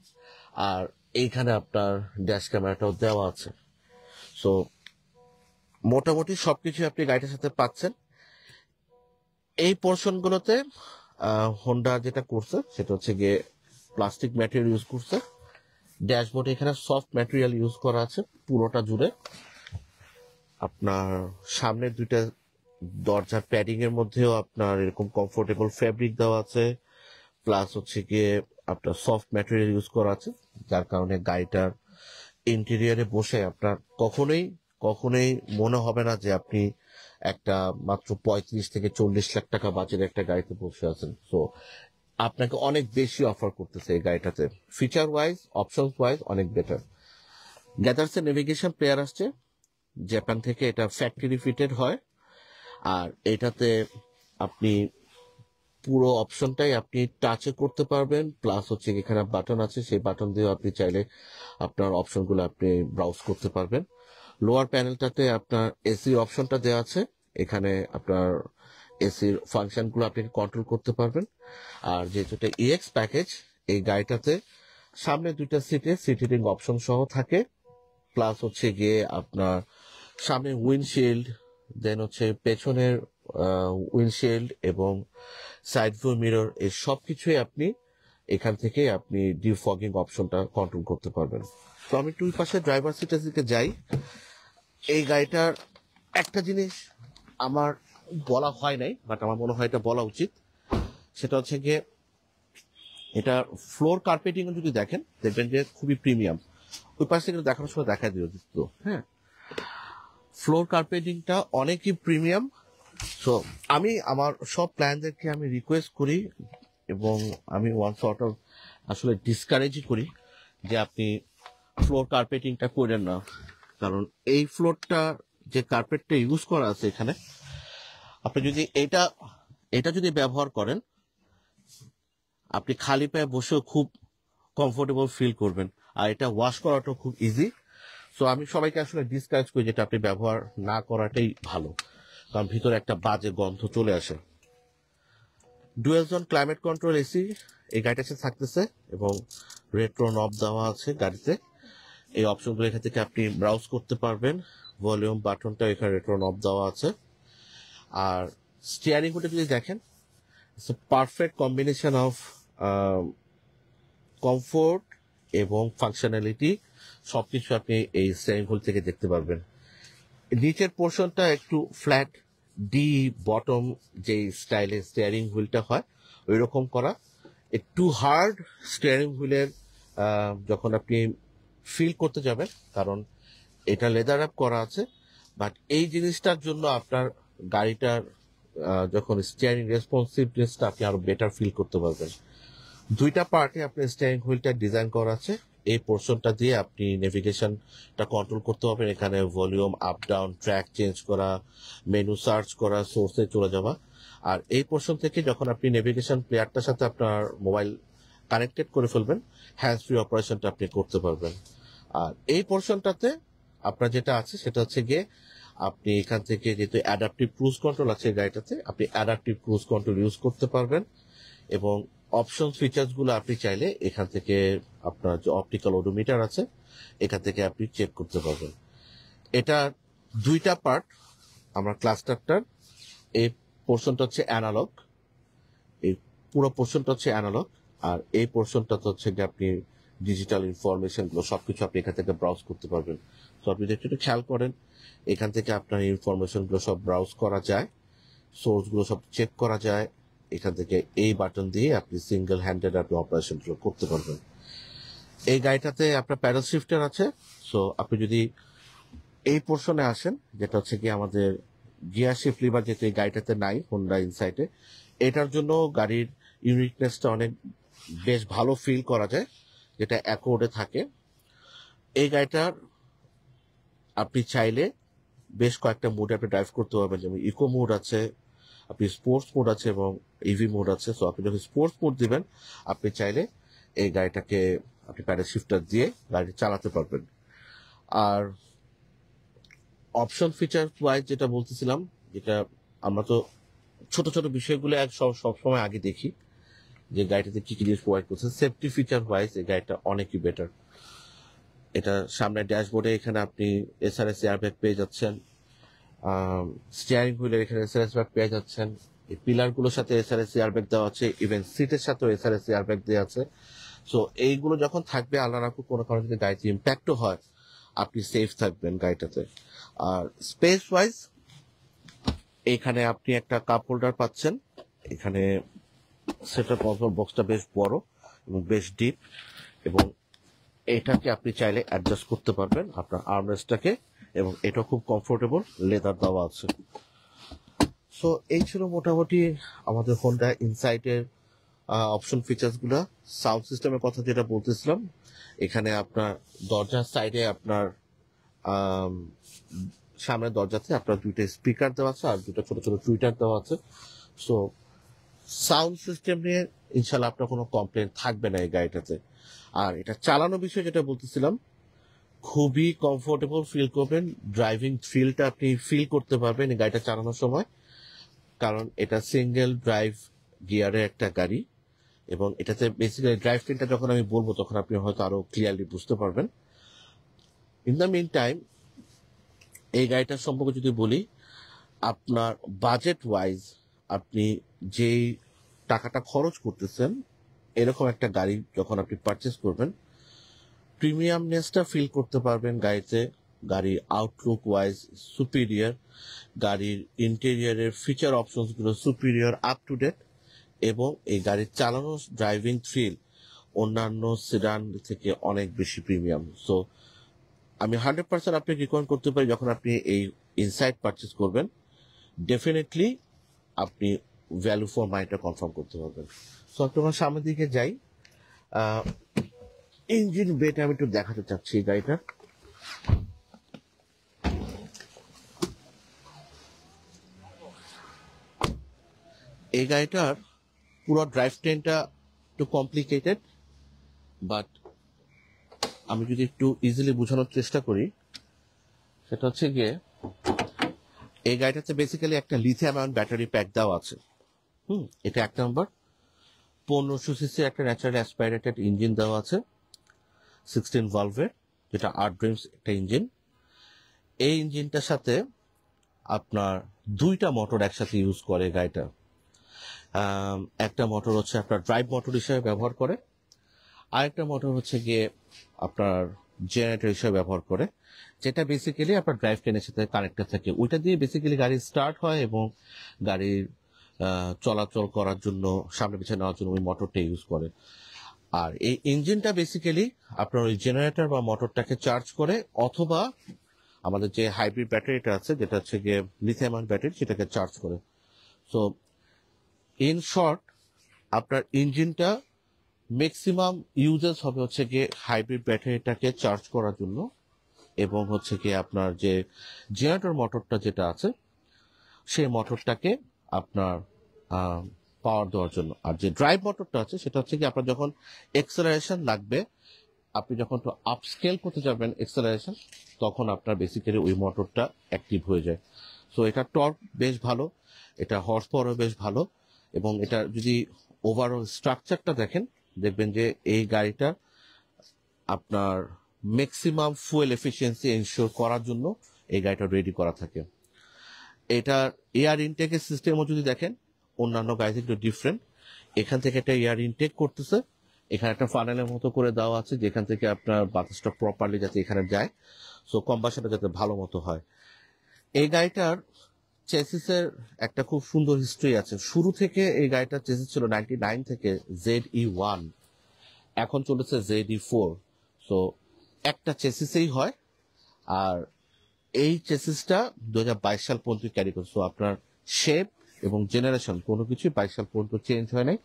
আর এইখানে আপনার ড্যাশ ক্যামেরাটাও দেওয়া আছে। সো মোটামুটি সবকিছু আপনি গাড়িটার সাথে পাচ্ছেন। এই পোর্শনগুলোতে হোন্ডা যেটা করছে সেটা হচ্ছে গিয়ে প্লাস্টিক ম্যাটেরিয়াল ইউজ করছে। ড্যাশবোর্ডে এখানে সফট ম্যাটেরিয়াল ইউজ করা আছে পুরোটা জুড়ে। আপনার সামনের দুইটা দরজার প্যাডিং এর মধ্যেও আপনার এরকম কমফোর্টেবল ফ্যাব্রিক দেওয়া আছে, প্লাস হচ্ছে গিয়ে আপনার সফট ম্যাটেরিয়াল ইউজ করা আছে, যার কারণে গাড়িটার ইন্টেরিয়ারে বসে আপনার কখনোই মনে হবে না যে আপনি একটা মাত্র 35 থেকে 40 লাখ টাকা বাজেট একটা গাড়িতে বসে আছেন। সো আপনাকে অনেক বেশি অফার করতেছে এই গাড়িটাতে, ফিচার ওয়াইজ, অপশন ওয়াইজ অনেক বেটার। গ্যাদার্সের নেভিগেশন প্লেয়ার আসছে জাপান থেকে, এটা ফ্যাক্টরি ফিটেড হয়। আর এটাতে আপনি পুরো অপশনটাই আপনি টাচে করতে পারবেন, প্লাস হচ্ছে এখানে বাটন আছে, সেই বাটন দিয়ে আপনি চাইলে আপনার অপশনগুলো আপনি ব্রাউজ করতে পারবেন। লোয়ার প্যানেলটাতে আপনার এসি অপশনটা দেওয়া আছে, এখানে আপনার এসির ফাংশনগুলো আপনি কন্ট্রোল করতে পারবেন। আর যেহেতু এটা ইএক্স প্যাকেজ, এই গাড়িটাতে সামনে দুইটা সিট হিটিং অপশন সহ থাকে, প্লাস হচ্ছে গিয়ে আপনার সামনে উইন্ডশিল্ড, দেন হচ্ছে পেছনের উইন্ডশিল্ড এবং সাইড ভিউ মিরর, এই সবকিছুই আপনি এখান থেকে আপনি ডিফগিং অপশনটা কন্ট্রোল করতে পারবেন। তো আমি দুই পাশে ড্রাইভার সিটের দিকে যাই। এই গাড়িটার একটা জিনিস আমার বলা হয় নাই, বাট আমার মনে হয় এটা বলা উচিত, সেটা হচ্ছে গিয়ে এটা ফ্লোর কার্পেটিং যদি দেখেন, দেখবেন যে খুবই প্রিমিয়াম। ওই পাশ থেকে দেখানোর সময় দেখা দিও তো, হ্যাঁ, ফ্লোর কার্পেটিংটা অনেকই প্রিমিয়াম। সো আমি আমার সব প্ল্যানদেরকে আমি রিকোয়েস্ট করি, এবং আমি ওয়ান সর্ট অফ আসলে ডিসকারেজই করি যে আপনি ফ্লোর কার্পেটিংটা করেন না, কারণ এই ফ্লোরটা যে কার্পেটটা ইউজ করা আছে এখানে, আপনি যদি এটা যদি ব্যবহার করেন, আপনি খালি পায়ে বসেও খুব কমফোর্টেবল ফিল করবেন, আর এটা ওয়াশ করাটাও খুব ইজি। সো আমি সবাইকে আসলে ডিসকারেজ করি যেটা আপনি ব্যবহার না করাটাই ভালো, কারণ ভিতরে একটা বাজে গন্ধ চলে আসে। Dual zone climate control AC এই গাড়িটার সাথে থাকতেছে, এবং রেট্রো নব দেওয়া আছে গাড়িতে। এই অপশনগুলো এখান থেকে আপনি ব্রাউজ করতে পারবেন। ভলিউম বাটনটা এখানে রেট্রো নব দেওয়া আছে। আর স্টিয়ারিং হুইলটা যদি দেখেন, it's a perfect combination of comfort এবং ফাংশনালিটি, সবকিছু আপনি এই স্টিয়ারিং হুইল থেকে দেখতে পারবেন। নিচের পোর্শনটা একটু ফ্ল্যাট, ডি বটম যে স্টাইলে স্টিয়ারিং হুইলটা হয় ওই রকম করা। একটু হার্ড স্টিয়ারিং হুইলের যখন আপনি ফিল করতে যাবেন, কারণ এটা লেদার আপ করা আছে, বাট এই জিনিসটার জন্য আপনার গাড়িটার যখন স্টিয়ারিং রেসপন্সিভনেসটা আপনি আরো বেটার ফিল করতে পারবেন। দুইটা পার্টে আপনি স্টিয়ারিং হুইলটা ডিজাইন করা আছে। এই পোর্শনটা দিয়ে আপনি নেভিগেশনটা কন্ট্রোল করতে পারবেন। এখানে volume up down, track change করা, মেনু সার্চ করা, সোর্সে চলে যাওয়া। আর এই পোর্শন থেকে যখন আপনি নেভিগেশন প্লেয়ারটার সাথে আপনার মোবাইল কানেক্টেড করে ফেলবেন, হ্যান্ডস ফ্রি অপারেশনটা আপনি করতে পারবেন। আর এই পোর্শনটাতে আপনার যেটা আছে সেটা হচ্ছে গিয়ে আপনি এখান থেকে যেহেতু অ্যাডাপটিভ ক্রুজ কন্ট্রোল আছে গাড়িটাতে, আপনি অ্যাডাপটিভ ক্রুজ কন্ট্রোল ইউজ করতে পারবেন। এবং অপশন ফিচার্স গুলো আপনি চাইলে এখান থেকে আপনার যে অপটিক্যাল ওডোমিটার আছে এখান থেকে আপনি চেক করতে পারবেন। এটা দুইটা পার্ট। আমরা ক্লাস্টারটার এই পোর্শনটা হচ্ছে অ্যানালগ, এই পুরো পোর্শনটা হচ্ছে অ্যানালগ, আর এই পোর্শনটা হচ্ছে যে আপনি ডিজিটাল ইনফরমেশন গুলো সবকিছু আপনি এখান থেকে ব্রাউজ করতে পারবেন। তো আপনি যদি একটু খেয়াল করেন, এখান থেকে আপনার ইনফরমেশন গুলো সব ব্রাউজ করা যায়, সোর্স গুলো সব চেক করা যায়। এখান থেকে এই বাটন দিয়ে আপনি সিঙ্গেল হ্যান্ডেড আপনি অপারেশন গুলো করতে পারবেন। এই গাড়িটাতে আপনার প্যাডেল শিফটার আছে। সো আপনি যদি এই পোর্শনে আসেন, যেটা হচ্ছে কি আমাদের গিয়ার শিফট লিভার, যেহেতু এই গাড়িটাতে নাই হোন্ডা ইনসাইটে, এটার জন্য গাড়ির ইউনিকনেসটা অনেক বেশ ভালো ফিল করা যায়, যেটা অ্যাকর্ডে থাকে। এই গাড়িটার আপনি চাইলে বেশ কয়েকটা মোডে আপনি ড্রাইভ করতে পারবেন, যেমন ইকো মোড আছে, আপনি স্পোর্টস মোড আছে এবং ইভি মোড আছে। সো আপনি যখন স্পোর্টস মোড দিবেন, আপনি চাইলে এই গাড়িটাকে আপনি প্যাডেল শিফটার দিয়ে গাড়ি চালাতে পারবেন। আর অপশন ফিচার ওয়াইজ যেটা বলতেছিলাম, যেটা আমরা তো ছোট ছোট বিষয়গুলো সবসময় আগে দেখি যে গাড়িটাতে কি কি জিনিস প্রোভাইড করছে। সেফটি ফিচার ওয়াইজ এই গাড়িটা অনেকই বেটার। এটা সামনে ড্যাশবোর্ডে এখানে আপনি এসআরএস এয়ারব্যাগ পেয়ে যাচ্ছেন, স্টিয়ারিং হুইলের এখানে এসআরএস ব্যাগ পেয়ে যাচ্ছেন, এই পিলার গুলোর সাথে এসআরএস এয়ারব্যাগ দেওয়া আছে, ইভেন সিটের সাথেও এসআরএস এয়ারব্যাগ দেওয়া আছে। সো এইগুলো যখন থাকবে, আল্লাহ রাখুক কোনো কারণে যদি গাড়িতে ইম্প্যাক্টও হয়, আপনি সেফ থাকবেন গাড়িটাতে। আর স্পেস ওয়াইজ এখানে আপনি একটা কাপ হোল্ডার পাচ্ছেন। এখানে সেটআপ বক্সটা বেশ বড় এবং বেশ ডিপ, এবং এটাকে আপনি চাইলে অ্যাডজাস্ট করতে পারবেন আপনার আর্মরেস্টটাকে, এবং এটা খুব কমফোর্টেবল, লেদার দেওয়া আছে। সো এই ছিল মোটামুটি আমাদের হোন্ডা ইনসাইটের অপশন ফিচার্স গুলা। সাউন্ড সিস্টেমের কথা যেটা বলতেছিলাম, এখানে আপনার দরজার সাইডে আপনার সামনের দরজাতে আপনার দুইটা স্পিকার দেওয়া আছে আর দুটো ছোট ছোট টুইটার দেওয়া আছে। সো সাউন্ড সিস্টেম নিয়ে ইনশাল্লাহ আপনার কোনো কমপ্লেন থাকবে না এই গাড়িটাতে। আর এটা চালানো বিষয় যেটা বলতেছিলাম, খুবই কমফোর্টেবল ফিল করবেন, ড্রাইভিং থ্রিলটা আপনি ফিল করতে পারবেন এই গাড়িটা চালানোর সময়, কারণ এটা সিঙ্গেল ড্রাইভ গিয়ারের একটা গাড়ি। এবং এটাতে বেসিক্যালি ড্রাইভ ট্রেনটা যখন আমি বলবো তখন আপনি হয়তো আরো ক্লিয়ারলি বুঝতে পারবেন। ইন দ্য মিন টাইম এই গাড়িটার সম্পর্কে যদি বলি, আপনার বাজেট ওয়াইজ আপনি যেই টাকাটা খরচ করতেছেন, এরকম একটা গাড়ি যখন আপনি পারচেস করবেন, প্রিমিয়ামনেসটা ফিল করতে পারবেন গাড়িতে। গাড়ির আউটলুক ওয়াইজ সুপিরিয়র, গাড়ির ইন্টেরিয়রের ফিচার অপশনস গুলো সুপিরিয়র, আপ টু ডেট, এবং এই গাড়ির চালানো ড্রাইভিং থ্রিল অন্যান্য সেডান থেকে অনেক বেশি প্রিমিয়াম। সো আমি 100% আপনাকে রিকমেন্ড করতে পারি, যখন আপনি এই ইনসাইট পারচেস করবেন, ডেফিনেটলি আপনি ভ্যালু ফর মানিটা কনফার্ম করতে পারবেন। সো আপনার সামনের দিকে যাই, ইঞ্জিন বেটা আমি একটু দেখাতে চাচ্ছি এই গাড়িটা। এই গাড়িটার পুরো ড্রাইভ ট্রেনটা একটু কমপ্লিকেটেড, বাট আমি যদি একটু ইজিলি বোঝানোর চেষ্টা করি, সেটা হচ্ছে গিয়ে এই গাড়িটাতে বেসিক্যালি একটা লিথিয়াম আয়ন ব্যাটারি প্যাক দেওয়া আছে। এটা এক নম্বর। 1500 সিসি একটা ন্যাচারালি অ্যাসপাইরেটেড ইঞ্জিন দেওয়া আছে, 16 ভলভের, যেটা 8 ড্রিমস একটা ইঞ্জিন। এই ইঞ্জিনটার সাথে আপনার দুইটা মোটর একসাথে ইউজ করে গাড়িটা। একটা মোটর হচ্ছে আপনার ড্রাইভ মোটর হিসেবে ব্যবহার করে, আরেকটা মোটর হচ্ছে গিয়ে আপনার জেনারেটর হিসেবে ব্যবহার করে, যেটা বেসিক্যালি আপনার ড্রাইভ ট্রেনের সাথে কানেক্টেড থাকে। ওইটা দিয়ে বেসিক্যালি গাড়ি স্টার্ট হয় এবং গাড়ির চলাচল করার জন্য, সামনে পিছনে নেওয়ার জন্য ওই মোটরটা ইউজ করে। আর এই ইঞ্জিনটা বেসিক্যালি আপনার ওই জেনারেটর বা মোটরটাকে চার্জ করে, অথবা আমাদের যে হাইব্রিড ব্যাটারিটা আছে যেটা হচ্ছে গিয়ে লিথিয়াম আয়ন ব্যাটারি, সেটাকে চার্জ করে। সো ইন শর্ট, আপনার ইঞ্জিনটা ম্যাক্সিমাম ইউজেস হবে হচ্ছে গিয়ে হাইব্রিড ব্যাটারিটাকে চার্জ করার জন্য, এবং হচ্ছে গিয়ে আপনার যে জেনারেটর মোটরটা যেটা আছে সেই মোটরটাকে আপনার পাওয়ার দেওয়ার জন্য। আর যে ড্রাইভ মোটরটা আছে সেটা হচ্ছে কি আপনার যখন এক্সেলারেশন লাগবে, আপনি যখন একটু আপস্কেল করতে যাবেন এক্সেলারেশন, তখন আপনার বেসিক্যালি ওই মোটরটা অ্যাক্টিভ হয়ে যায়। সো এটা টর্ক বেশ ভালো, এটা হর্স পাওয়ারও বেশ ভালো, এবং এটা যদি ওভারঅল স্ট্রাকচারটা দেখেন, দেখবেন যে এই গাড়িটা আপনার ম্যাক্সিমাম ফুয়েল এফিসিয়েন্সি এনশিওর করার জন্য এই গাড়িটা রেডি করা থাকে। এটার এয়ার ইনটেকের সিস্টেমও যদি দেখেন অন্যান্য গাড়ি থেকে একটু ডিফারেন্ট। এখান থেকে একটা এয়ার ইনটেক করতেছে, এখানে একটা ফানেলের মতো করে দেওয়া আছে যেখান থেকে আপনার বাতাসটা প্রপারলি যাতে এখানে যায়, সো কম্বাসনটা যাতে ভালো মতো হয়। এই গাড়িটার চেসিসের একটা খুব সুন্দর হিস্ট্রি আছে। শুরু থেকে এই গাড়িটার চেসিস ছিল 99 থেকে ZE1, এখন চলেছে ZE4। সো একটা চেসিসেই হয়, আর এই চেসিসটা 2022 সাল পর্যন্ত ক্যারি করছে। সো আপনার শেপ এবং জেনারেশন কোনো কিছুই 22 সাল পর্যন্ত চেঞ্জ হয় নাই।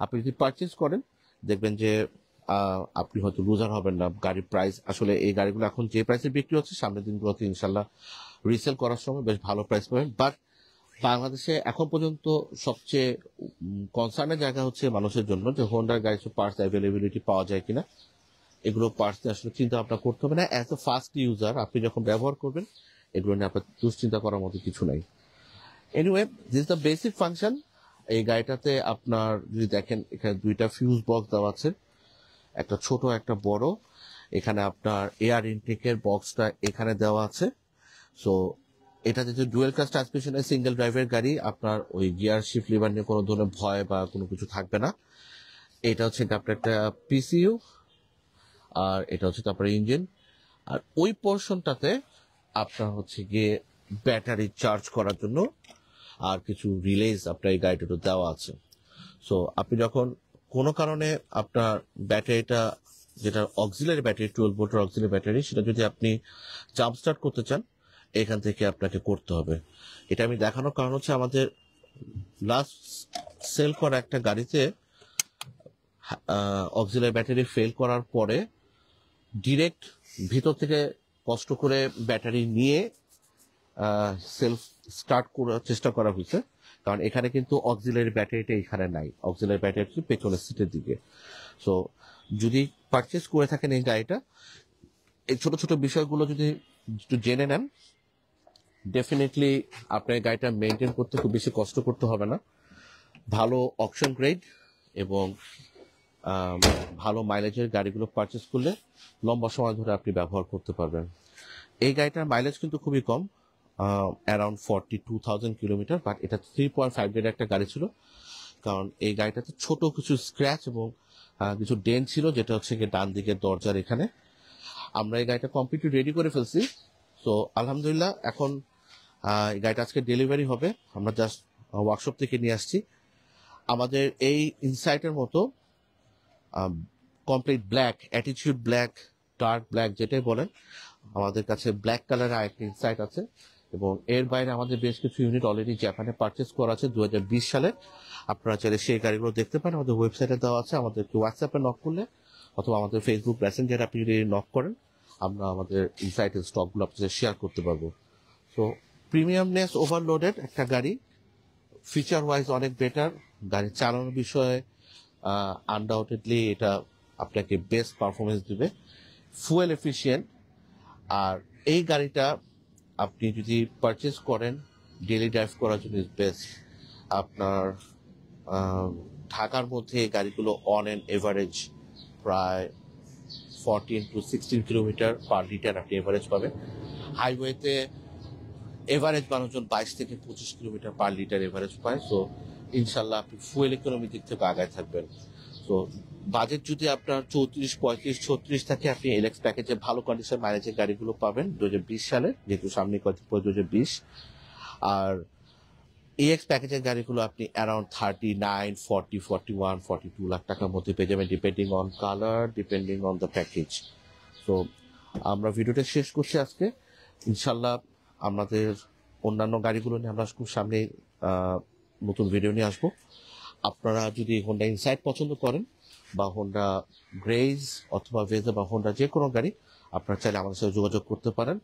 আপনি যদি পারচেজ করেন দেখবেন যে আপনি হয়তো লুজার হবেন না। গাড়ির প্রাইস আসলে, এই গাড়িগুলো এখন যে প্রাইসে বিক্রি হচ্ছে, সামনের দিনগুলোতে ইনশাল্লাহ রিসেল করার সময় বেশ ভালো প্রাইস পাবেন। বাট বাংলাদেশে এখন পর্যন্ত সবচেয়ে কনসার্নের জায়গা হচ্ছে মানুষের জন্য যে হোন্ডার গাড়ির পার্টস অ্যাভেলেবিলিটি পাওয়া যায় কিনা। এগুলো পার্টস নিয়ে আসলে চিন্তা ভাবনা করতে হবে না। অ্যাজ এ ফার্স্ট ইউজার আপনি যখন ব্যবহার করবেন, এগুলো নিয়ে আপনার দুশ্চিন্তা করার মতো কিছু নাই। Anyway, this the basic function. এই গাড়িটাতে আপনার যদি দেখেন, এখানে দুইটা ফিউজ বক্স দেওয়া আছে, একটা ছোট একটা বড়। এখানে আপনার এয়ার ইনটেকের বক্সটা এখানে দেওয়া আছে। সো এটা যেহেতু ডুয়েল ক্লাস ট্রান্সমিশনের সিঙ্গেল ড্রাইভের গাড়ি, আপনার ওই গিয়ার শিফট লিভার নিয়ে কোনো ধরনের ভয় বা কোনো কিছু থাকবে না। এটা হচ্ছে আপনার একটা পিসিইউ, আর এটা হচ্ছে তারপরে ইঞ্জিন। আর ওই পোর্শনটাতে আপনার হচ্ছে গিয়ে ব্যাটারি চার্জ করার জন্য আর কিছু রিলেজ আপনার এই গাড়িটা দেওয়া আছে। সো আপনি যখন কোনো কারণে আপনার ব্যাটারিটা, যেটা অক্সিলারি ব্যাটারি 12 ভোল্টের অক্সিলারি ব্যাটারি, সেটা যদি আপনি জাম্প স্টার্ট করতে চান, এখান থেকে আপনাকে করতে হবে। এটা আমি দেখানোর কারণ হচ্ছে আমাদের লাস্ট সেল করা একটা গাড়িতে অক্সিলারি ব্যাটারি ফেল করার পরে ডিরেক্ট ভিতর থেকে কষ্ট করে ব্যাটারি নিয়ে সেলফ স্টার্ট করার চেষ্টা করা হয়েছে, কারণ এখানে কিন্তু অক্সিলারি ব্যাটারিটা এখানে নাই, অক্সিলারি ব্যাটারি হচ্ছে পেছনের সিটের দিকে। সো যদি পারচেস করে থাকেন এই গাড়িটা, এই ছোট ছোট বিষয়গুলো যদি একটু জেনে নেন, ডেফিনেটলি আপনার গাড়িটা মেনটেন করতে খুব বেশি কষ্ট করতে হবে না। ভালো অকশন গ্রেড এবং ভালো মাইলেজের গাড়িগুলো পারচেস করলে লম্বা সময় ধরে আপনি ব্যবহার করতে পারবেন। এই গাড়িটার মাইলেজ কিন্তু খুবই কম, অ্যারাউন্ড 42,000 কিলোমিটার, বাট এটা 3.5 লিটার একটা গাড়ি ছিল। কারণ এই গাড়িটাতে ছোট কিছু স্ক্র্যাচ এবং কিছু ডেন্ট ছিল, যেটা হচ্ছে গিয়ে ডান দিকের দরজার এখানে। আমরা এই গাড়িটা কমপ্লিটলি রেডি করে ফেলছি। সো আলহামদুলিল্লাহ, এখন এই গাড়িটা আজকে ডেলিভারি হবে। আমরা জাস্ট ওয়ার্কশপ থেকে নিয়ে আসছি। আমাদের এই ইনসাইটের মতো complete black, attitude black, dark black যেটাই বলেন, আমাদের কাছে ব্ল্যাক কালারের আরেকটা ইনসাইট আছে। এবং এর বাইরে আমাদের বেশ কিছু ইউনিট অলরেডি জাপানে পারচেস করা আছে 2020 সালে। আপনারা চাইলে সেই গাড়িগুলো দেখতে পারেন, আমাদের ওয়েবসাইটে দেওয়া আছে। আমাদেরকে হোয়াটসঅ্যাপে নক করলে অথবা আমাদের ফেসবুক মেসেঞ্জারে আপনি যদি নক করেন, আমরা আমাদের ইনসাইটের স্টকগুলো আপনাদের শেয়ার করতে পারবো। সো প্রিমিয়ামনেস ওভারলোডেড একটা গাড়ি, ফিচার ওয়াইজ অনেক বেটার। গাড়ি চালানোর বিষয়ে আনডাউটেডলি এটা আপনাকে বেস্ট পারফরমেন্স দিবে, ফুয়েল এফিশিয়েন্ট। আর এই গাড়িটা আপনি যদি পারচেস করেন ডেইলি ড্রাইভ করার জন্য ইজ বেস্ট। আপনার ঢাকার মধ্যে এই গাড়িগুলো অন অ্যান এভারেজ প্রায় 14 to 16 কিলোমিটার পার লিটার আপনি এভারেজ পাবেন। হাইওয়েতে এভারেজ মানুষজন 22 থেকে 25 কিলোমিটার পার লিটার এভারেজ পায়। সো ইনশাল্লাহ আপনি ফুয়েল ইকোনমি দিক থেকে আগায় থাকবেন। সো বাজেট যদি আপনার 34, 35, 36 থাকে, আপনি এলএক্স প্যাকেজে ভালো কন্ডিশন মাইলেজের গাড়িগুলো পাবেন 2020 সালে, যেহেতু সামনে কয়েকদিন পর 2020। আর এক্স প্যাকেজের গাড়িগুলো আপনি অ্যারাউন্ড 39, 40, 41, 42 লাখ টাকার মধ্যে পেয়ে যাবেন, depending on colour, depending on the package. তো আমরা ভিডিওটা শেষ করছি আজকে। ইনশাল্লাহ আমাদের অন্যান্য গাড়িগুলো নিয়ে আমরা খুব সামনে নতুন ভিডিও নিয়ে আসবো। আপনারা যদি হোন্ডা ইনসাইট পছন্দ করেন বা হোন্ডা গ্রেজ অথবা ভেজা বা হোন্ডা যে কোনো গাড়ি, আপনারা চাইলে আমাদের সাথে যোগাযোগ করতে পারেন।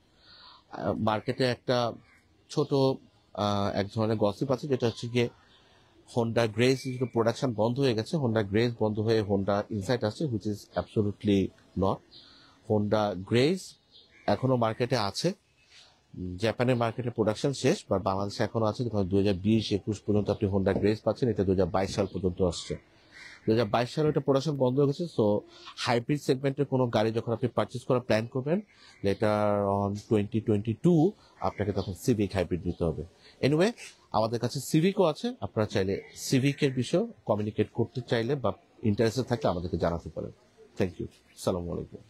মার্কেটে একটা ছোট এক ধরনের গসিপ আছে, যেটা হচ্ছে গিয়ে হোন্ডা গ্রেজ প্রোডাকশন বন্ধ হয়ে গেছে, হোন্ডা গ্রেজ বন্ধ হয়ে হোন্ডা ইনসাইট আছে, which is absolutely not. Honda grace এখনো মার্কেটে আছে, জাপানের মার্কেটে প্রোডাকশন শেষ, বা বাংলাদেশে এখনো আছে। 2020-21 পর্যন্ত আপনি হোন্ডা গ্রেজ পাচ্ছেন, এটা 2022 সাল পর্যন্ত আসছে। 2022 সালে এটা প্রোডাকশন বন্ধ হয়ে গেছে। সো হাইব্রিড সেগমেন্টের কোনো গাড়ি যখন আপনি পারচেজ করার প্ল্যান করবেন, লেটার অন 2022, আপনাকে তখন সিভিক হাইব্রিড নিতে হবে। এনিওয়ে, আমাদের কাছে সিভিকও আছে, আপনারা চাইলে সিভিকের বিষয়ে কমিউনিকেট করতে চাইলে বা ইন্টারেস্টেড থাকলে আমাদেরকে জানাতে পারেন। থ্যাংক ইউ, সালামু আলাইকুম।